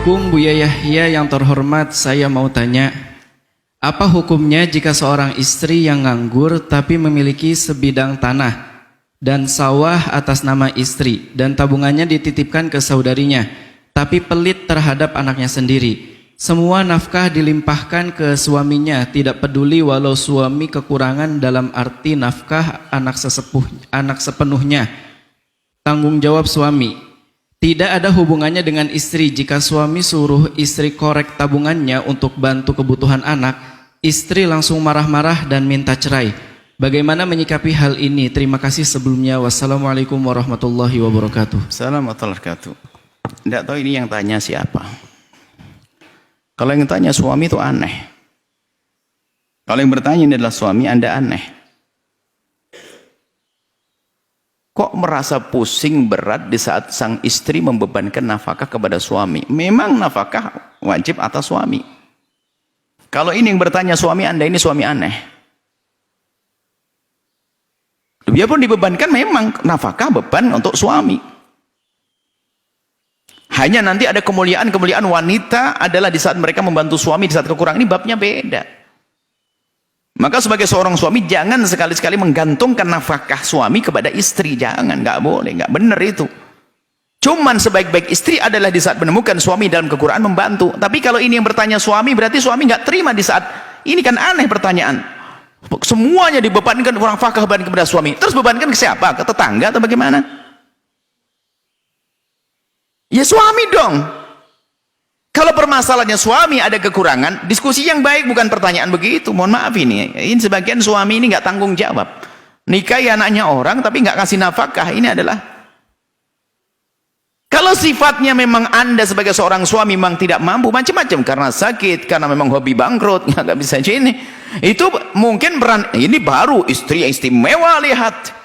Assalamualaikum Buya Yahya yang terhormat, saya mau tanya, apa hukumnya jika seorang istri yang nganggur tapi memiliki sebidang tanah dan sawah atas nama istri dan tabungannya dititipkan ke saudarinya, tapi pelit terhadap anaknya sendiri. Semua nafkah dilimpahkan ke suaminya, tidak peduli walau suami kekurangan dalam arti nafkah anak sepenuhnya. Tanggung jawab suami. Tidak ada hubungannya dengan istri. Jika suami suruh istri korek tabungannya untuk bantu kebutuhan anak, istri langsung marah-marah dan minta cerai. Bagaimana menyikapi hal ini? Terima kasih sebelumnya. Wassalamualaikum warahmatullahi wabarakatuh. Assalamualaikum warahmatullahi wabarakatuh. Tidak tahu ini yang tanya siapa. Kalau yang tanya suami itu aneh. Kalau yang bertanya ini adalah suami, Anda aneh. Kok merasa pusing berat di saat sang istri membebankan nafkah kepada suami? Memang nafkah wajib atas suami. Kalau ini yang bertanya suami Anda, ini suami aneh. Biarpun dibebankan, memang nafkah beban untuk suami. Hanya nanti ada kemuliaan-kemuliaan wanita adalah di saat mereka membantu suami di saat kekurangan. Ini babnya beda. Maka sebagai seorang suami jangan sekali-sekali menggantungkan nafkah suami kepada istri. Jangan, nggak boleh, nggak benar itu. Cuman sebaik-baik istri adalah di saat menemukan suami dalam kekurangan membantu. Tapi kalau ini yang bertanya suami, berarti suami nggak terima di saat ini. Kan aneh pertanyaan. Semuanya dibebankan orang nafkah kepada suami. Terus bebankan ke siapa? Ke tetangga atau bagaimana? Ya suami dong. Kalau permasalahannya suami ada kekurangan, diskusi yang baik, bukan pertanyaan begitu. Mohon maaf ini sebagian suami ini nggak tanggung jawab. Nikahi anaknya orang tapi nggak kasih nafkah. Ini adalah, kalau sifatnya memang Anda sebagai seorang suami memang tidak mampu, macam-macam, karena sakit, karena memang hobi bangkrut, nggak bisa sini. Itu mungkin ini baru istri yang istimewa. Lihat,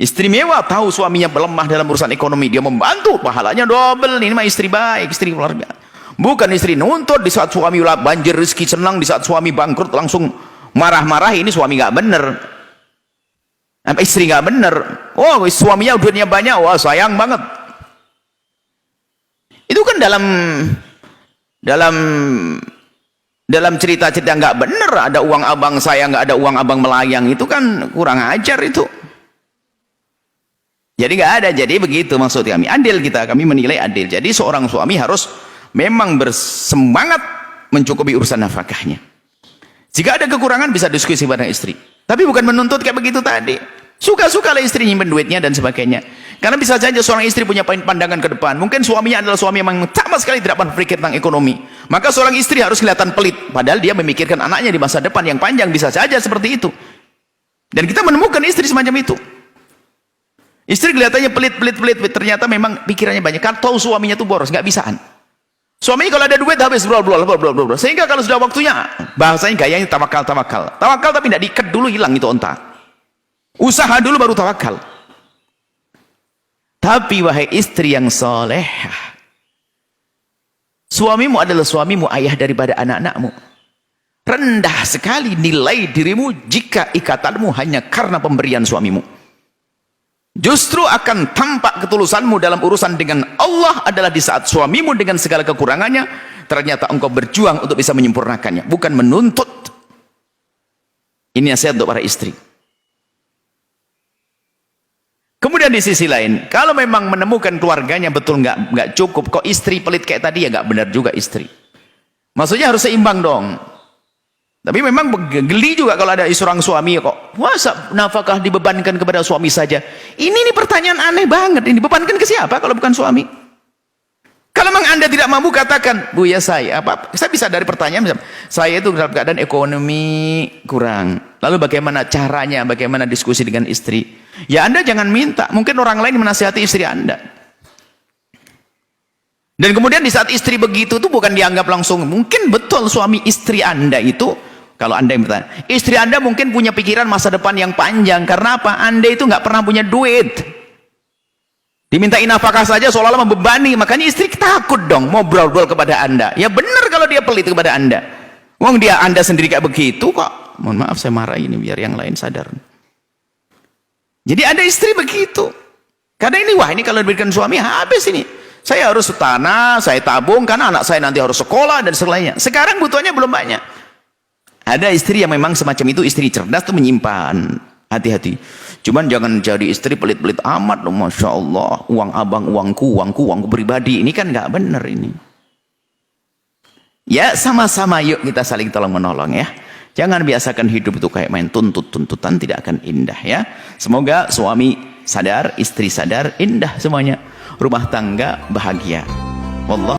istri mewah, tahu suaminya melemah dalam urusan ekonomi, dia membantu, pahalanya double. Ini mah istri baik, istri keluarga. Bukan istri nuntut di saat suami banjir rezeki senang, di saat suami bangkrut langsung marah-marah. Ini suami nggak bener. Istri nggak bener. Oh, suaminya duitnya banyak, wah sayang banget. Itu kan dalam cerita-cerita nggak bener. Ada uang abang saya, nggak ada uang abang melayang. Itu kan kurang ajar itu. Jadi nggak ada. Jadi begitu maksud kami. Adil kita, kami menilai adil. Jadi seorang suami harus memang bersemangat mencukupi urusan nafkahnya. Jika ada kekurangan bisa diskusi pada istri. Tapi bukan menuntut kayak begitu tadi. Suka-sukalah istri nyimpen duitnya dan sebagainya. Karena bisa saja seorang istri punya pandangan ke depan. Mungkin suaminya adalah suami yang sama sekali tidak berpikir tentang ekonomi. Maka seorang istri harus kelihatan pelit. Padahal dia memikirkan anaknya di masa depan yang panjang. Bisa saja seperti itu. Dan kita menemukan istri semacam itu. Istri kelihatannya pelit, ternyata memang pikirannya banyak. Kan tahu suaminya itu boros, nggak bisaan. Suaminya kalau ada duit habis bro. Sehingga kalau sudah waktunya, bahasanya gayanya tawakal. Tawakal tapi tidak diikat dulu, hilang itu onta. Usaha dulu baru tawakal. Tapi wahai istri yang soleh, suamimu adalah suamimu, ayah daripada anak-anakmu. Rendah sekali nilai dirimu jika ikatanmu hanya karena pemberian suamimu. Justru akan tampak ketulusanmu dalam urusan dengan Allah adalah di saat suamimu dengan segala kekurangannya, ternyata engkau berjuang untuk bisa menyempurnakannya, bukan menuntut. Ini nasihat untuk para istri. Kemudian di sisi lain, kalau memang menemukan keluarganya betul nggak cukup, kok istri pelit kayak tadi, ya nggak benar juga istri. Maksudnya harus seimbang dong. Tapi memang geli juga kalau ada seorang suami kok masa nafkah dibebankan kepada suami saja. Ini pertanyaan aneh banget. Ini bebankan ke siapa kalau bukan suami? Kalau memang Anda tidak mampu, katakan, Bu ya saya bisa dari pertanyaan, saya itu dalam keadaan ekonomi kurang. Lalu bagaimana caranya? Bagaimana diskusi dengan istri? Ya Anda jangan minta. Mungkin orang lain menasihati istri Anda. Dan kemudian di saat istri begitu tuh bukan dianggap langsung. Mungkin betul suami istri Anda itu, kalau Anda yang bertanya, istri Anda mungkin punya pikiran masa depan yang panjang. Karena apa? Anda itu nggak pernah punya duit. Dimintain nafkah saja seolah-olah membebani. Makanya istri takut dong mau berbual kepada Anda. Ya benar kalau dia pelit kepada Anda. Wong dia Anda sendiri kayak begitu kok. Mohon maaf saya marah ini biar yang lain sadar. Jadi ada istri begitu. Karena ini, wah ini kalau diberikan suami habis ini. Saya harus tanah, saya tabung karena anak saya nanti harus sekolah dan sebagainya. Sekarang butuhnya belum banyak. Ada istri yang memang semacam itu, istri cerdas tuh menyimpan. Hati-hati. Cuman jangan jadi istri pelit-pelit amat loh, Masya Allah. Uang abang, uangku pribadi. Ini kan nggak benar ini. Ya sama-sama yuk kita saling tolong menolong ya. Jangan biasakan hidup itu kayak main tuntutan, tidak akan indah ya. Semoga suami sadar, istri sadar, indah semuanya. Rumah tangga bahagia. Wallah.